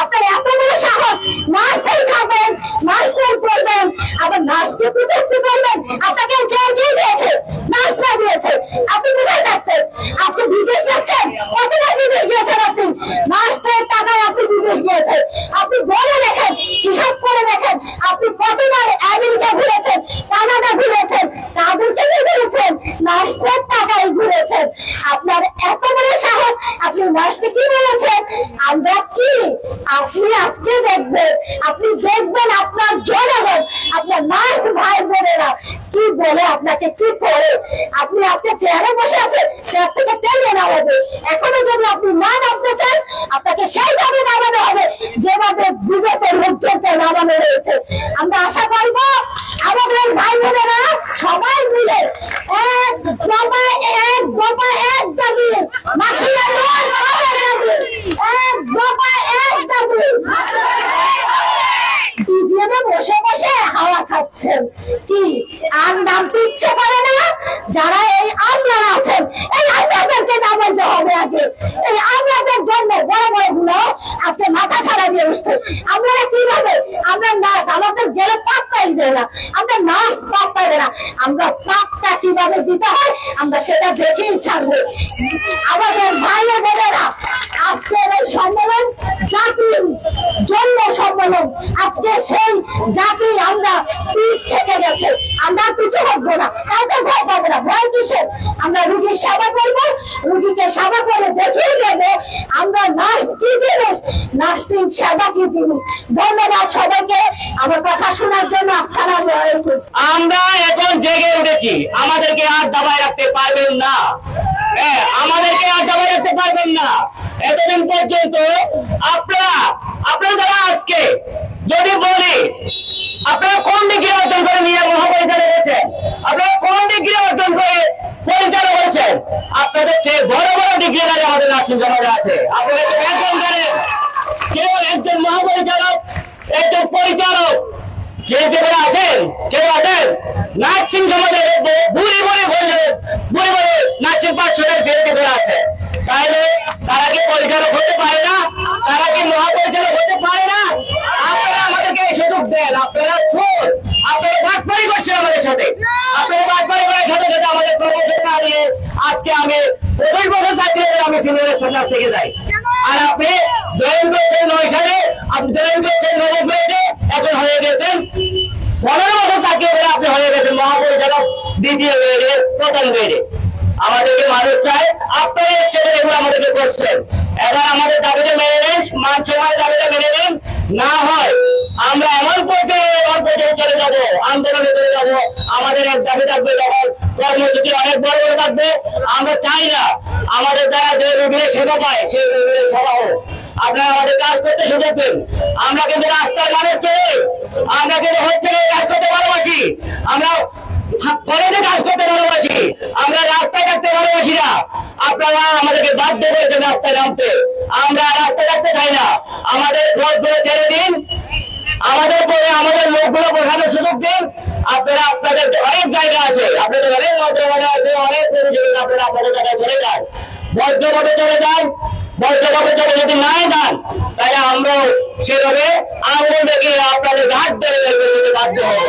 আপনার এত বড় সাহস, নার্সের খাবেন, নার্সের করবেন, আবার নার্সকে প্রোটেক্ট করবেন। আপনাকে জেল দিয়ে দিয়েছে, নার্সরা দিয়েছে। আপনি কোথায় থাকতেন? আজকে বিদেশ যাচ্ছেন। কতবার বিদেশ গিয়েছেন আপনি? নার্সের টাকায় আপনি বিদেশ গিয়েছেন। আপনি বলে দেখেন, হিসাব করে দেখেন, আপনি কতবার আমেরিকা ঘুরেছেন, কানাডা ঘুরেছেন, তাদের থেকে ঘুরেছেন, নার্সের টাকায় ঘুরেছেন। আপনার এত বড় সাহস, আপনি নার্সকে কি বলেছেন? আমরা কি? আপনি আজকে দেখবেন, আপনি দেখবেন আপনার জনগণ, আপনার নার্স ভাই বোনেরা কি বলে, আপনাকে কি করে। আপনি আজকে চেয়ারে বসে আছেন, চেয়ার থেকে টেনে নামাবে। এখনো যদি আপনি না নামতে চান, আপনাকে সেইভাবে নামানো হবে যেভাবে বিগত লোকজনকে নামানো হয়েছে। আমরা আশা করবো আমাদের ভাই বোনেরা সবাই মিলে এক দফায় এক দফায় এক দাবি, মাসিরা নয় সবার দাবি, এক দফায় এক দাবি। বিজিএমে বসে বসে হাওয়া খাচ্ছেন কি? আর নামতে ইচ্ছে করে না? যারা এই আমলারা আছেন, এই আমলাদেরকে নামাইতে হবে আগে। এই আমলাদের জন্য বড় বড় গুলো আজকে মাথা ছাড়া দিয়ে বসছে। আপনারা কিভাবে? আমরা নার্স, আমাদের গেলে পাত্তাই দেয় না। আমরা নার্স পাত্তা দেয় না। আমরা পাত্তা কিভাবে দিতে হয় আমরা সেটা দেখেই ছাড়বো। আমাদের ভাই বোনেরা আজকের এই সম্মেলন জাতির জন্য সম্মেলন। আজকে সেই জাতি আমরা পিঠ থেকে গেছে, আমরা পিছু হটবো না, কাউকে ভয় পাবো না। ভয় কিসের? আমরা রুগীর সেবা করবো, রুগীকে সেবা করে দেখিয়ে দেবো আমরা নার্স কি জিনিস, নার্সিং সেবা কি জিনিস। ধন্যবাদ সবাইকে আমার কথা শোনার জন্য। আসসালামু আলাইকুম। আমরা এখন জেগে উঠেছি, আমাদেরকে আর দাবায় রাখতে পারবেন না। আমাদেরকে আর দাবায় রাখতে পারবেন না। এতদিন পর্যন্ত আপনারা যারা আজকে যদি বলি আপনারা কোন ডিগ্রি অর্জন করে নিয়ে মহাপরিচালক হয়েছেন, আপনারা কোন ডিগ্রি অর্জন করে পরিচালক হয়েছেন, আপনাদের চেয়ে বড় বড় ডিগ্রিধারী আমাদের নার্সিং সমাজে আছে। আপনারা একজন জানেন, কেউ একজন মহাপরিচালক, একজন পরিচালক, কেউ আছেন নার্সিং সমাজে বুড়ি নার্সিং পাশ আছে। তাহলে তারা কি পরিচালক হতে পারে না? তারা কি মহাপরিচালক হতে পারে না? আপনারা আমাদেরকে এই সুযোগ দেন। আপনারা চোর, আপনারা বাটপারি করছেন আমাদের সাথে। আপনারা বাটপারি করার সাথে সাথে আমাদের প্রমোশন না দিয়ে আজকে আমি 25 বছর চাকরি করে আমি সিনিয়র স্টাফ থেকে যাই। আর আপনি জয়েন করেছেন 9 সালে, আপনি জয়েন করেছেন 90-এ, এখন হয়ে গেছেন 15 বছর চাকরি করে আপনি হয়ে গেছেন মহাপরিচালক, দ্বিতীয় গ্রেডে, প্রথম গ্রেডে। আমাদেরকে মানুষ চায়, আপনারা ছেলে এগুলো আমাদেরকে করছেন। এবার আমাদের দাবিটা মেনে নেন, মান সম্মানের দাবিটা মেনে নেন। না হয় আমরা এমন পর্যায়ে চলে যাবো, আন্দোলনে চলে যাবো। আমাদের এক দাবি থাকবে, যখন কর্মসূচি অনেক বড় বড় থাকবে। আমরা চাই না আমাদের দ্বারা যে রোগীরা সেবা পায় সেই রোগীদের সেবা হোক। আপনারা আমাদের কাজ করতে সুযোগ দিন। আমরা কিন্তু রাস্তার মানুষ পেয়ে, আমরা কিন্তু হচ্ছে কাজ করতে ভালোবাসি, আমরা কলেজে কাজ করতে ভালোবাসি, আমরা রাস্তায় কাটতে ভালোবাসি না। আপনারা আমাদেরকে বাধ্য করেছেন রাস্তায় নামতে। আমরা রাস্তায় কাটতে চাই না। আমাদের ভোটগুলো ছেড়ে দিন, আমাদের পরে আমাদের লোকগুলো বসানোর সুযোগ দিন। আপনারা আপনাদের অনেক জায়গা আছে, আপনাদের অনেক মন্ত্রণালয় আছে, অনেক প্রতিযোগিতা, আপনারা আপনাদের জায়গায় চলে যান, বজ্রভাবে চলে যান। বজ্রভাবে চলে যদি নাই যান, তাহলে আমরাও সেভাবে আঙুল দেখে আপনাদের ঘাট ধরে বাধ্য হবো।